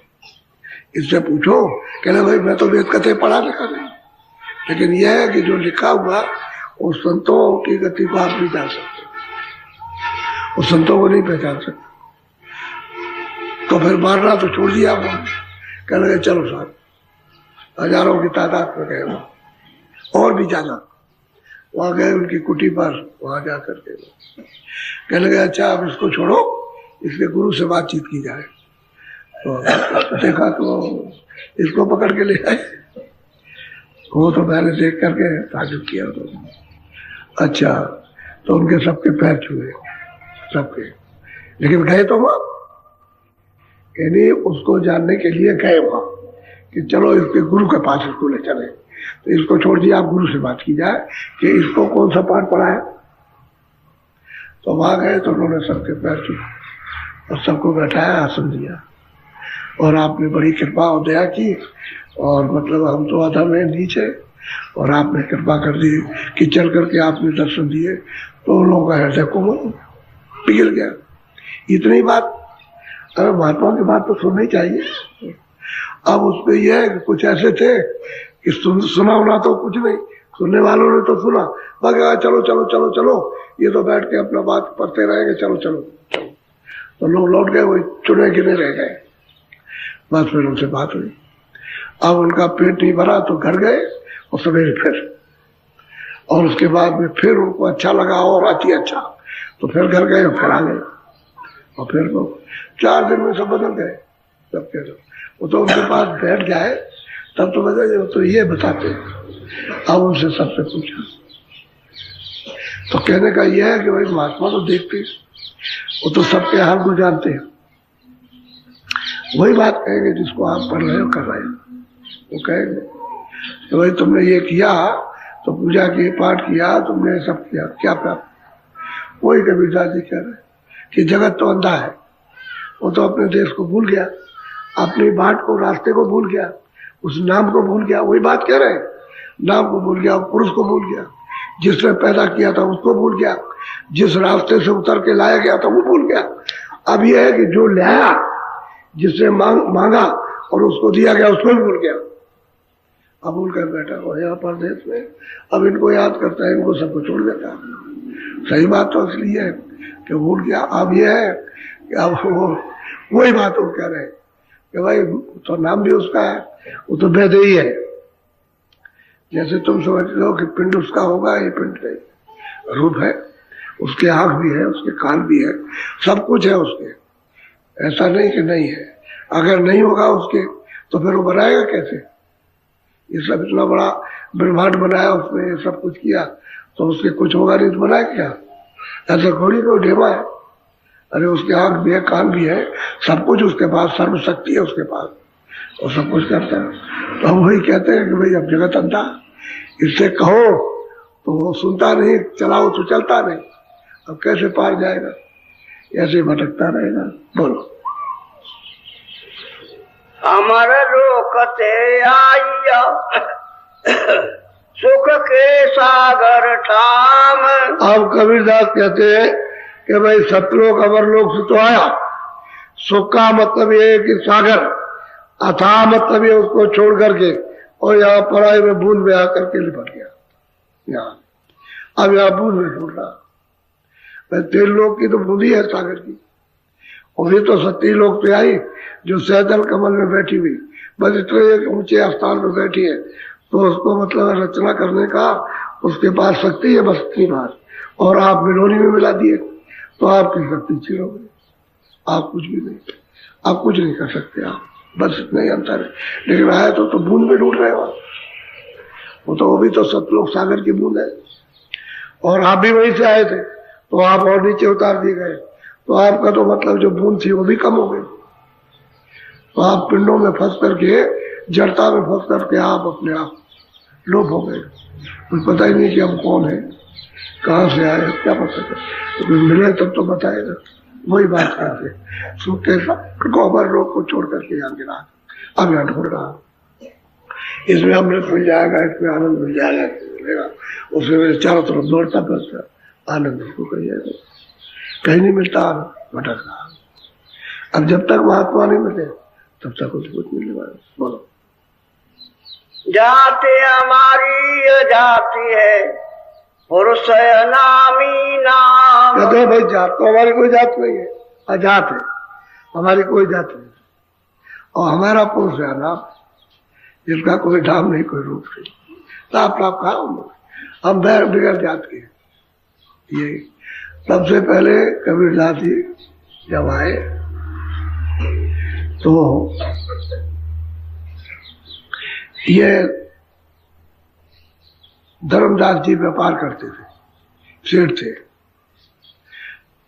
इससे पूछो। कहले भाई मैं तो वेद कथे पढ़ा लिखा नहीं, लेकिन यह है कि जो लिखा हुआ उस संतों की गति को आप नहीं जान सकते, उस संतों को नहीं पहचान सकते। तो फिर मारना तो छोड़ दिया उन्होंने, कहने लगे चलो साहब, हजारों की तादाद में गए और भी ज्यादा। वहां गए उनकी कुटी पर, वहां जाकर के कहने लगे अच्छा अब इसको छोड़ो, इसके गुरु से बातचीत की जाए। तो देखा तो इसको पकड़ के ले आए। वो तो मैंने देख करके ताजुब किया तो अच्छा, तो उनके सबके पैर छुए, सबके, लेकिन गए तो वहां, यानी उसको जानने के लिए गए वहां कि चलो इसके गुरु के पास इसको ले चले। तो इसको छोड़ दिया, आप गुरु से बात की जाए कि इसको कौन सा पाठ पढ़ा है। तो वहां गए तो उन्होंने सबके पैर छुए और सबको बैठाया, आसन दिया, और आपने बड़ी कृपा और दया की, और मतलब हम तो अधम है नीचे, और आपने कृपा कर दी कि चल करके आपने दर्शन दिए, तो उन लोगों का हृदय कोमल पिघल गया। इतनी बात, अगर महात्मा की बात तो सुननी चाहिए। अब उसमें यह है कि कुछ ऐसे थे कि सुना होना तो कुछ नहीं, सुनने वालों ने तो सुना, बाकी चलो चलो चलो चलो, ये तो बैठ के अपना बात पढ़ते रहेंगे, चलो चलो चलो। तो लोग लौट गए, वही चुने गिने रह गए। बस फिर उनसे बात हुई। अब उनका पेट नहीं भरा तो घर गए और सवेरे फिर, और उसके बाद में फिर उनको अच्छा लगा और अति अच्छा, तो फिर घर गए और फिर आ गए, और फिर वो 4 दिन में सब बदल गए सबके। वो तो उनके पास बैठ जाए तब तो बदल, वो तो ये बताते। अब उनसे सबसे पूछा तो कहने का यह है कि भाई महात्मा तो देखते, वो तो सबके हाल को जानते हैं। वही बात कहेंगे जिसको आप पढ़ रहे हो कर रहे हो, वो कहेंगे कि भाई तुमने ये किया, तो पूजा की, पाठ किया, तुमने सब किया, क्या प्राप्त। वही कबीरदास जी कह रहे कि जगत तो अंधा है, वो तो अपने देश को भूल गया, अपनी बाट को, रास्ते को भूल गया, उस नाम को भूल गया। वही बात कह रहे हैं, नाम को भूल गया, पुरुष को भूल गया, जिसने पैदा किया था उसको भूल गया, जिस रास्ते से उतर के लाया गया था वो भूल गया। अब यह है कि जो लाया, जिसने मांगा और उसको दिया गया, उसको भी भूल गया। अब उनका बेटा हो यहाँ परदेश में, अब इनको याद करता है, इनको सबको छोड़ देता है। सही बात तो इसलिए है कि भूल गया। अब ये है कि अब वही बात वो कह रहे हैं कि भाई तो नाम भी उसका है, वो तो वैदेही है। जैसे तुम समझ लो कि पिंड उसका होगा, ये पिंड नहीं, रूप है, उसके आंख भी है, उसके कान भी है, सब कुछ है उसके, ऐसा नहीं कि नहीं है। अगर नहीं होगा उसके तो फिर वो बनाएगा कैसे? ये सब इतना बड़ा ब्रह्मांड बनाया उसने, ये सब कुछ किया, तो उसके कुछ होगा नहीं तो बनाया क्या? ऐसा थोड़ी कोई ढेमा है। अरे उसके आंख भी है, कान भी है, सब कुछ उसके पास, सर्वशक्ति है उसके पास, और सब कुछ करता है। तो हम वही कहते हैं कि भाई अब जगत अंधा, इससे कहो तो वो सुनता नहीं, चलाओ तो चलता नहीं, अब कैसे पार जाएगा? ऐसे भटकता रहेगा। बोलो। अमर लोकते आइया सुख के सागर ठाम। अब कबीरदास कहते हैं कि भाई सतलोक अमरलोक से तो आया, सुख का मतलब ये है कि सागर, अथाह मतलब ये उसको छोड़ करके, और यहाँ पढ़ाई में बूंद में आकर के लिपट गया। यहाँ अब यहाँ बूंद में ढूंढ रहा, तेल लोग की तो बूंदी है सागर की, और ये तो सती लोग पे आई जो सैदल कमल में बैठी हुई, बस इतने ऊंचे स्थान में बैठी है, तो उसको मतलब रचना करने का उसके पास शक्ति है, बस इतनी बात। और आप मिलोनी में मिला दिए तो आपकी शक्ति छीन हो गई, आप कुछ भी नहीं, आप कुछ नहीं कर सकते, आप बस इतना ही अंतर है। लेकिन आया तो बूंद में ढूंढ रहे हो, वो भी तो सतलोक सागर की बूंद है, और आप भी वहीं से आए थे, तो आप और नीचे उतार दिए गए, तो आपका तो मतलब जो बूंद थी वो भी कम हो गई। तो आप पिंडों में फंस करके, जड़ता में फंस करके आप अपने आप लोप हो गए, कुछ पता ही नहीं कि हम कौन है, कहाँ से आए, क्या पता है। तो मिले तब तो बताएगा। वही बात करते सुख के गोबर रोग को छोड़ करके यहाँ गिरा, अब यहाँ ढूंढ रहा, इसमें अमृत मिल जाएगा, इसमें आनंद मिल जाएगा, मिलेगा, उसमें मेरे चारों तरफ दौड़ता फिरता आनंद उसको कहीं जाएगा, कहीं नहीं मिलता, भटक रहा। अब जब तक महात्मा नहीं मिले तब तक कुछ मिलने वाला। बोलो। जाते हमारी जाती है पुरुष नामी नाम। कहते हैं भाई जात तो हमारी कोई जात नहीं है, अजात है, हमारी कोई जात नहीं, और हमारा पुरुष है नाम, जिसका कोई नाम नहीं, कोई रूप नहीं, साफ साफ कहा हम बिगड़ जात के। ये सबसे पहले कबीरदास जी जब आए तो ये धर्मदास जी व्यापार करते थे, सेठ थे,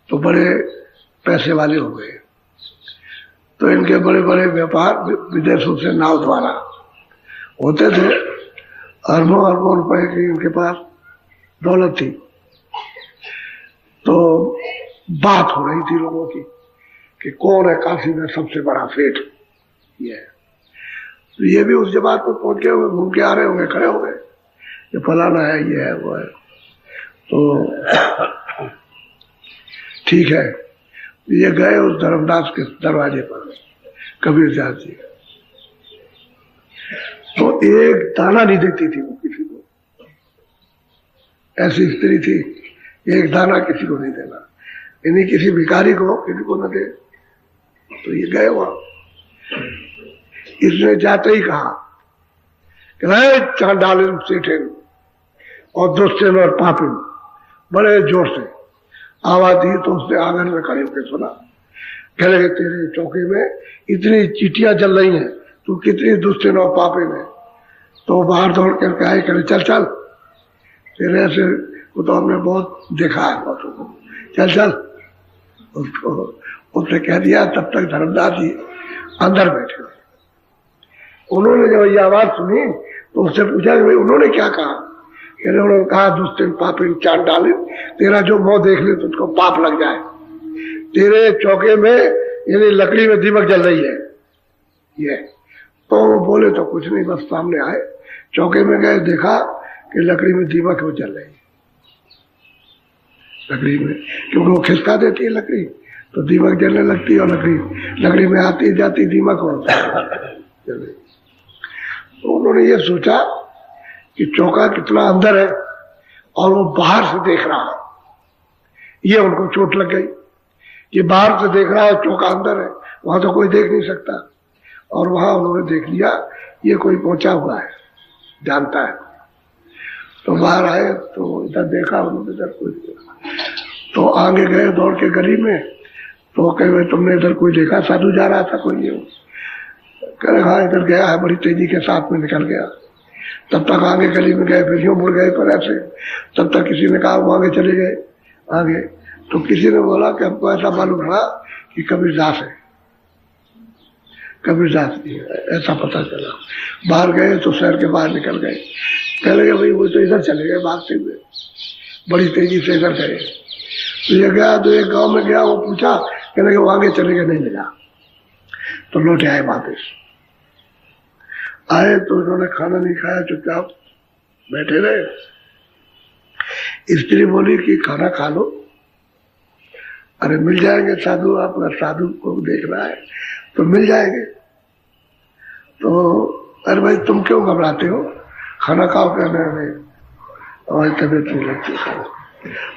तो बड़े पैसे वाले हो गए, तो इनके बड़े बड़े व्यापार विदेशों से नाव द्वारा होते थे, अरबों अरबों रुपए की इनके पास दौलत थी। तो बात हो रही थी लोगों की कि कौन है काशी में सबसे बड़ा सेठ, ये है। तो ये भी उस जमात पर पहुंच गए हुए, घूम के आ रहे होंगे, खड़े हो गए, ये फलाना है, ये है, वो है। तो ठीक है, ये गए उस धर्मदास के दरवाजे पर, कबीरदास जी, तो एक दाना नहीं देती थी वो किसी को, ऐसी स्त्री थी, एक दाना किसी को नहीं देना, यानी किसी भिखारी को किसी को न दे। तो ये गए वहां, इसने जाते ही कहा कि चांडालिन सेठिन और दुष्टिन और पापिन, बड़े जोर से आवाज दी। तो उसने आंगन में खड़े होकर सुना, कह रहे तेरे चौके में इतनी चीटियां जल रही हैं, तू कितनी दुष्टिन और पापिन है। तो बाहर दौड़ करके आए, करे चल चल, तेरे ऐसे वो तो हमने बहुत देखा है, बहुत, चल चल। उसको उसने कह दिया। तब तक धर्मदास जी अंदर बैठे, उन्होंने जब ये आवाज सुनी तो उससे पूछा कि भाई उन्होंने क्या कहा। उन्होंने कहा दुष्टिन पापिन चांडालिन, तेरा जो मुंह देख ले तो उसको पाप लग जाए, तेरे चौके में यानी लकड़ी में दीमक जल रही है ये। तो वो बोले तो कुछ नहीं, बस सामने आए, चौके में गए, देखा कि लकड़ी में दीमक वो जल रही है, लकड़ी में, क्योंकि वो खिसका देती है लकड़ी तो दीमक जलने लगती है, और लकड़ी में आती जाती दीमक हो। तो उन्होंने ये सोचा कि चौका कितना अंदर है और वो बाहर से देख रहा है। ये उनको चोट लग गई कि बाहर से देख रहा है, चौका अंदर है, वहां तो कोई देख नहीं सकता। और वहां उन्होंने देख लिया ये कोई पहुंचा हुआ है, जानता है। तो बाहर आए तो इधर देखा, उन्होंने इधर कोई देखा, तो आगे गए दौड़ के गली में। तो कहे भाई तुमने इधर कोई देखा? साधु जा रहा था कोई नहीं। कह रहे हाँ इधर गया है, बड़ी तेजी के साथ में निकल गया। तब तक आगे गली में गए, फिर यूं मुड़ गए पर ऐसे। तब तक किसी ने कहा वो आगे चले गए आगे। तो किसी ने बोला कि हमको ऐसा मालूम पड़ा कि कबीरदास है, कबीरदास नहीं है, ऐसा पता चला। बाहर गए तो शहर के बाहर निकल गए। कह लगे भाई वो तो इधर चले गए भागते हुए, बड़ी तेजी से इधर गए। तो ये गया तो एक गांव में गया, वो पूछा, कह लगे वो आगे चले गए, नहीं मिला। तो लौटे आए वापस। आए तो इन्होंने खाना नहीं खाया, चुपचाप बैठे रहे। स्त्री बोली कि खाना खा लो। अरे मिल जाएंगे साधु, आप अगर साधु को देख रहा है तो मिल जाएंगे। तो अरे भाई तुम क्यों घबराते हो, खाना खाओ। कहने में हमारी तबीयत नहीं लगती,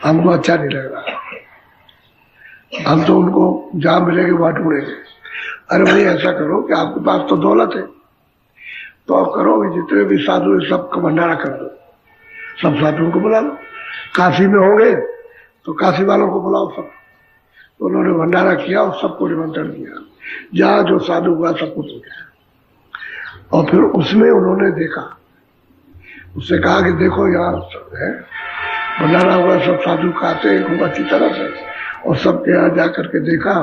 हमको अच्छा नहीं लग रहा, हम तो उनको जहां मिलेंगे वहां ढूंढेंगे। अरे भाई ऐसा करो कि आपके पास तो दौलत है, तो आप करो जितने भी साधु है सबका भंडारा कर दो, सब साधुओं को बुला लो। काशी में होंगे तो काशी वालों को बुलाओ सब। तो उन्होंने भंडारा किया और सबको निमंत्रण किया, जहां जो साधु हुआ सबको पूछा। और फिर उसमें उन्होंने देखा, उससे कहा कि देखो यहाँ सब है, भंडारा हुआ, सब साधु खाते हैं खूब अच्छी तरह से। और सबके यहाँ जा करके देखा,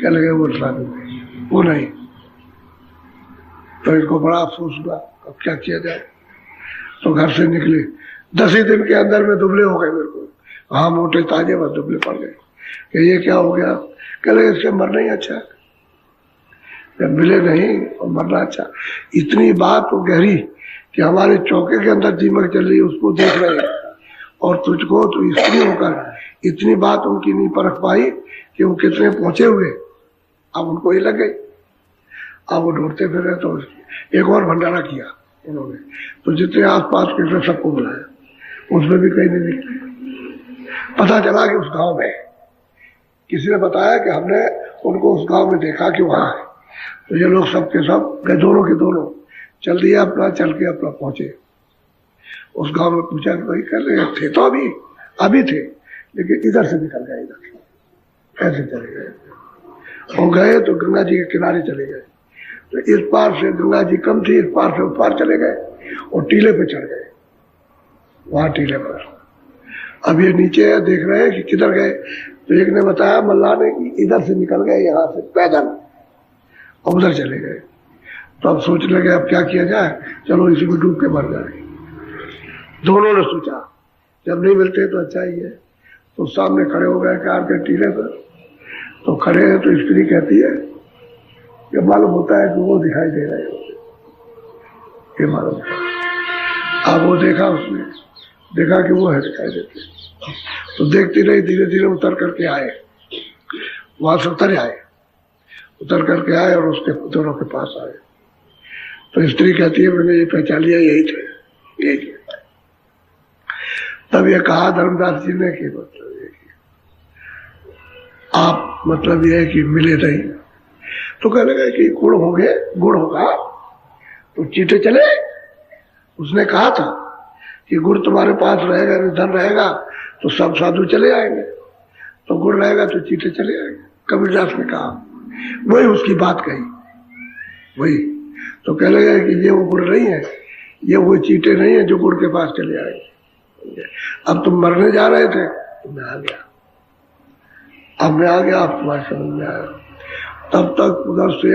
क्या लगे वो साधु नहीं, वो नहीं। तो इनको बड़ा अफसोस हुआ, अब क्या किया जाए। तो घर से निकले, 10 ही दिन के अंदर में दुबले हो गए। मेरे को हाँ मोटे ताजे बस दुबले पड़ गए कि ये क्या हो गया। कह लगे इससे मरना ही अच्छा, जब मिले नहीं और मरना अच्छा। इतनी बात वो गहरी कि हमारे चौके के अंदर दीमक चल रही है, उसको देख रहे हैं, और तुझको तो स्त्री होकर इतनी बात उनकी नहीं परख पाई कि वो कितने पहुंचे हुए। अब उनको ही लग गई। अब वो ढूंढते फिर रहे। तो एक और भंडारा किया उन्होंने, तो जितने आसपास के थे सबको बुलाया, उसमें भी कहीं नहीं निकले। पता चला कि उस गांव में किसी ने बताया कि हमने उनको उस गांव में देखा कि वहां है। तो ये लोग सब के सब गए, दोनों के दोनों चल दिया अपना, चल के अपना पहुंचे उस गांव में। पूछा कि भाई कर रहे थे? तो अभी थे, लेकिन इधर से निकल गए, इधर ऐसे चले गए। और गए तो गंगा जी के किनारे चले गए। तो इस पार से गंगा जी कम थी, इस पार से उस पार चले गए और टीले पे चढ़ गए। वहां टीले पर अब ये नीचे देख रहे हैं कि किधर गए। तो एक ने बताया मल्लाह ने कि इधर से निकल गए, यहाँ से पैदल, और उधर चले गए। तो अब सोचने लगे अब क्या किया जाए, चलो इसी में डूब के मर जाए। दोनों ने सोचा जब नहीं मिलते तो अच्छा ही है। तो सामने खड़े हो गए कार के टीले पर। तो खड़े हैं तो स्त्री कहती है कि मालूम होता है कि वो दिखाई दे रहे हो, ये मालूम है। अब वो देखा, उसने देखा कि वो है दिखाई देते। तो देखती रही, धीरे धीरे उतर करके आए, वहां से उतर करके आए और उसके दोनों के पास आए। तो स्त्री कहती है मैंने ये पहचान लिया, यही थे। तब ये कहा धर्मदास जी ने कि मतलब ये कि आप मतलब ये है कि मिले नहीं। तो कहने लगे कि गुड़ होगा तो चीटे चले। उसने कहा था कि गुड़ तुम्हारे पास रहेगा, धन रहेगा तो सब साधु चले आएंगे, तो गुड़ रहेगा तो चीटे चले आएंगे। कबीरदास ने कहा, वही उसकी बात कही, वही। तो कह लगे कि ये वो गुड़ नहीं है, ये वो चीटे नहीं है जो गुड़ के पास चले आएंगे। अब तुम मरने जा रहे थे तो मैं आ गया, अब मैं आ गया, अब तुम्हारे समझ में आया। तब तक उधर से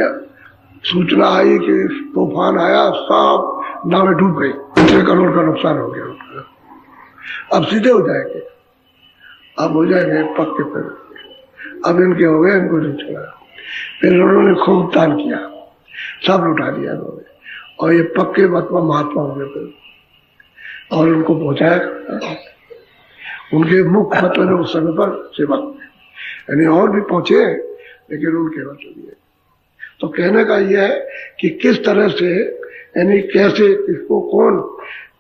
सूचना आई कि तूफान आया, सब नावें डूब गई, 6 करोड़ का नुकसान हो गया उनका। अब सीधे हो जाएंगे, अब हो जाएंगे पक्के पे। अब इनके हो गए, इनको नहीं छोड़ा। फिर उन्होंने खूब दान किया, सब लुटा दिया उन्होंने, और ये पक्के महात्मा हो गए फिर। और उनको पहुंचाया, उनके मुख्य मतलब उस समय पर सेवक, यानी और भी पहुंचे लेकिन उनके मतलब ये। तो कहने का यह है कि किस तरह से यानी कैसे किसको कौन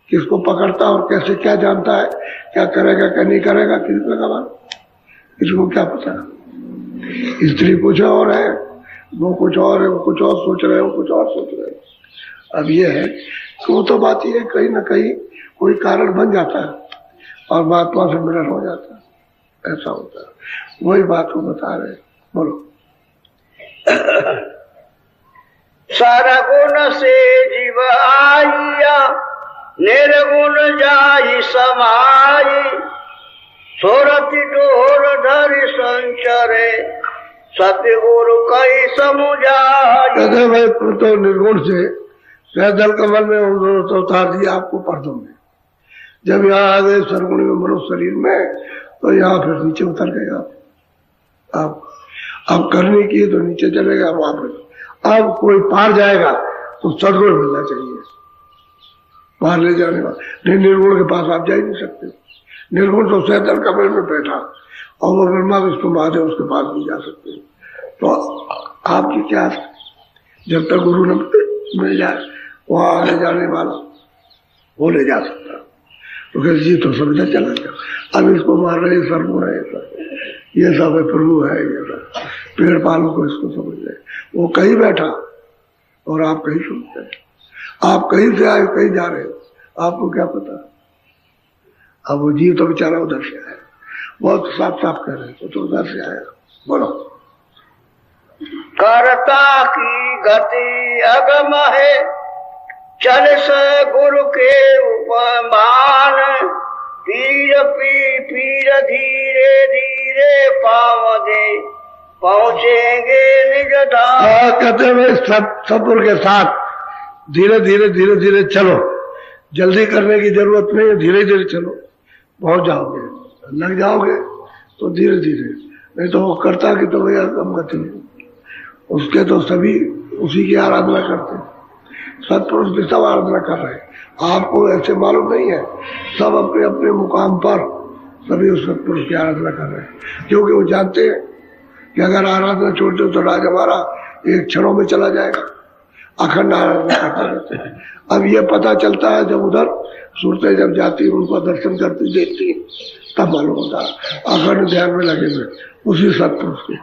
किसको पकड़ता और कैसे क्या जानता है, क्या करेगा क्या नहीं करेगा, किसको का बात, किसको क्या पता। स्त्री कुछ और है, वो कुछ और है, वो कुछ और सोच रहे हो, कुछ और सोच रहे हो। अब ये है कि वो तो बात ये कहीं ना कहीं कोई कारण बन जाता है और महात्मा से मिलन हो जाता है, ऐसा होता है। वही बात को बता रहे, बोलो। सरगुण से जीव आइया, निर्गुण जाई समाई, सोरति डोर धरि संचरे, सतगुरु कई समुझाई। कहते भाई तो निर्गुण से जल कमल में तो उतार दिया आपको पर्दों में, जब यहाँ आ गए सरगुण में मनुष्य शरीर में, तो यहाँ फिर नीचे उतर गए आप अब करने की तो नीचे चले गए वहां पर। अब कोई पार जाएगा तो सदगुण मिलना चाहिए, पार ले जाने वाला नहीं। निर्गुण के पास आप जा ही नहीं सकते। निर्गुण तो सैतल कमल में बैठा और वो ब्रह्मा विष्णु महादेव उसके पास नहीं जा सकते। तो आपकी क्या, जब तक गुरु न मिल जाए वहां आने जाने वाला वो ले जा सकता। तो कहते जी तो समझा चला गया, अब इसको मार रहे सरगुण है, ये सब है प्रभु है, ये सब पेड़ पालों को इसको समझ रहे। वो कहीं बैठा और आप कहीं सुनते हैं, आप कहीं से आए कहीं जा रहे हो, आपको क्या पता। अब वो जीव तो बेचारा उधर से आया, बहुत साफ साफ कह रहे हैं, तो उधर से आया। बोलो। करता की गति अगम है, चल से गुरु के उपमान, पीर पीर धीरे धीरे पाँव दे, पहुंचेंगे निज धाम। कहते हैं सब्र के साथ धीरे धीरे चलो, जल्दी करने की जरूरत नहीं है, धीरे धीरे चलो, पहुंच जाओगे। लग जाओगे तो धीरे धीरे, नहीं तो वो करता कि तो भैया कम गति, उसके तो सभी उसी की आराधना करते हैं, सत्पुरुष भी सब आराधना कर रहे हैं। आपको ऐसे मालूम नहीं है, सब अपने अपने मुकाम पर सभी उस सत्पुरुष की आराधना कर रहे हैं, क्योंकि वो जानते हैं कि अगर आराधना छोड़ दो तो राज हमारा एक क्षणों में चला जाएगा। अखंड आराधना करते रहते हैं। अब ये पता चलता है जब उधर सूरतें जब जाती है, उनको दर्शन करती देखती, तब मालूम होता है अखंड ध्यान में लगे हुए उसी सत्पुरुष के,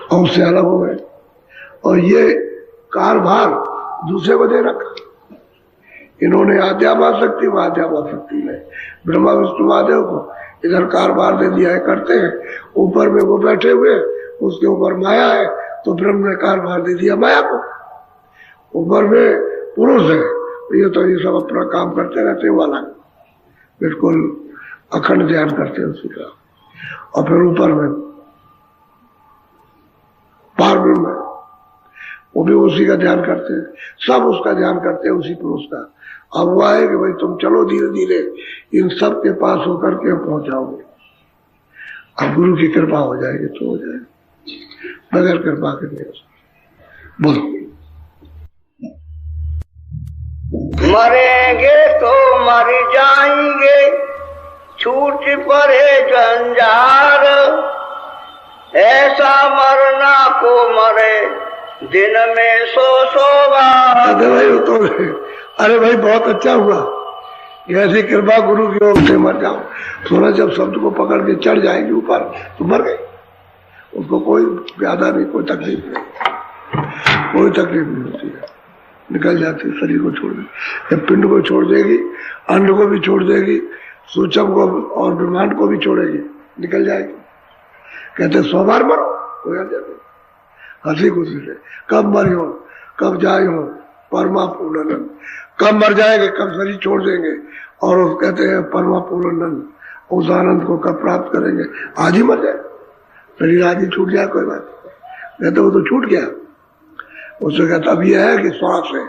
और उससे अलग हो गए। और ये कारभार दूसरे को दे रखा। इन्होंने आद्यामाशक्ति व आद्यामाशक्ति में ब्रह्मा विष्णु महादेव को इधर कारभार दे दिया है, करते हैं। ऊपर में वो बैठे हुए, उसके ऊपर माया है, तो ब्रह्म ने कारभार दे दिया माया को। ऊपर में पुरुष है, तो ये सब अपना काम करते रहते वाला, बिल्कुल अखंड ध्यान करते हैं उसी का। और फिर ऊपर में पार ब्रह्म है, वो भी उसी का ध्यान करते हैं, सब उसका ध्यान करते हैं, उसी पुरुष का। अब वो है कि भाई तुम चलो धीरे धीरे इन सब के पास होकर के पहुंच जाओगे। अब गुरु की कृपा हो जाएगी तो हो जाएगी, बगैर कृपा के नहीं हो सकता। बोलो। मरेंगे तो मर जाएंगे, छूट पड़े जंजार, ऐसा मरना को मरे दिन में 100 बार। अरे भाई बहुत अच्छा हुआ, ऐसी कृपा गुरु की ओर से मर जाओ। थोड़ा जब शब्द को पकड़ के चढ़ जाएंगे ऊपर तो मर गए, उसको कोई ज्यादा नहीं, कोई तकलीफ नहीं, कोई तकलीफ नहीं होती है, निकल जाती, शरीर को छोड़ देगी, पिंड को छोड़ देगी, अंड को भी छोड़ देगी, सूचक को और ब्रह्मांड को भी छोड़ेगी, निकल जाएगी। कहते 100 बार मरो, कोई जाते हंसी खुशी से। कब मरी हो, कब जाए हो, परमा पूर्णानंद। कब मर जाएंगे, कब शरीर छोड़ देंगे, और वो कहते हैं परमा पूर्णानंद, उस आनंद को कब प्राप्त करेंगे। आज ही मर जाए, शरीर आज ही छूट जाए, कोई बात नहीं। कहते वो तो छूट गया। उससे कहता अब यह है कि श्वास है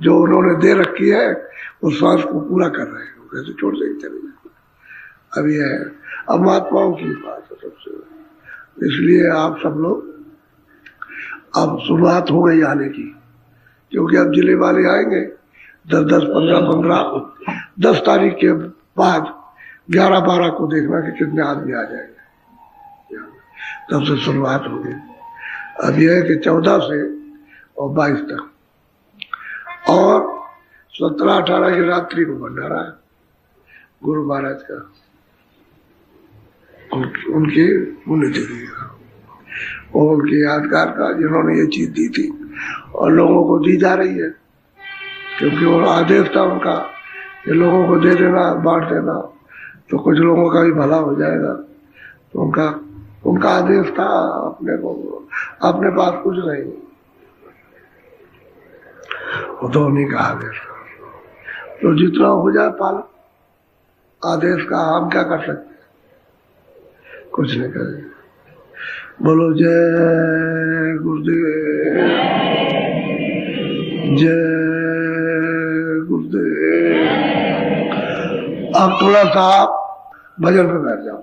जो उन्होंने दे रखी है, उस श्वास को पूरा कर रहे हैं, कैसे छोड़ देंगे, चले जाए। अब यह है, अब महात्माओं की बात है सबसे। इसलिए आप सब लोग, अब शुरुआत हो गई आने की, क्योंकि अब जिले वाले आएंगे 10, 15, 10 तारीख के बाद 11, 12 को देखना कि कितने आदमी आ जाएंगे, तब से शुरुआत होगी। अब यह है कि 14 से और 22 तक और 17-18 की रात्रि को भंडारा है गुरु महाराज का, उनकी पुण्यतिथि का और उनके यादगार का, जिन्होंने ये चीज दी थी और लोगों को दी जा रही है, क्योंकि वो आदेश था उनका कि लोगों को दे देना, बांट देना, तो कुछ लोगों का भी भला हो जाएगा। तो उनका आदेश था, अपने पास कुछ नहीं, वो तो उन्हीं का आदेश था। तो जितना हो जाए पालन आदेश का, हम क्या कर सकते, कुछ नहीं करेंगे। बोलो जय गुरुदेव, जय गुरुदेव। अब थोड़ा सा भजन पे बैठ जाओ।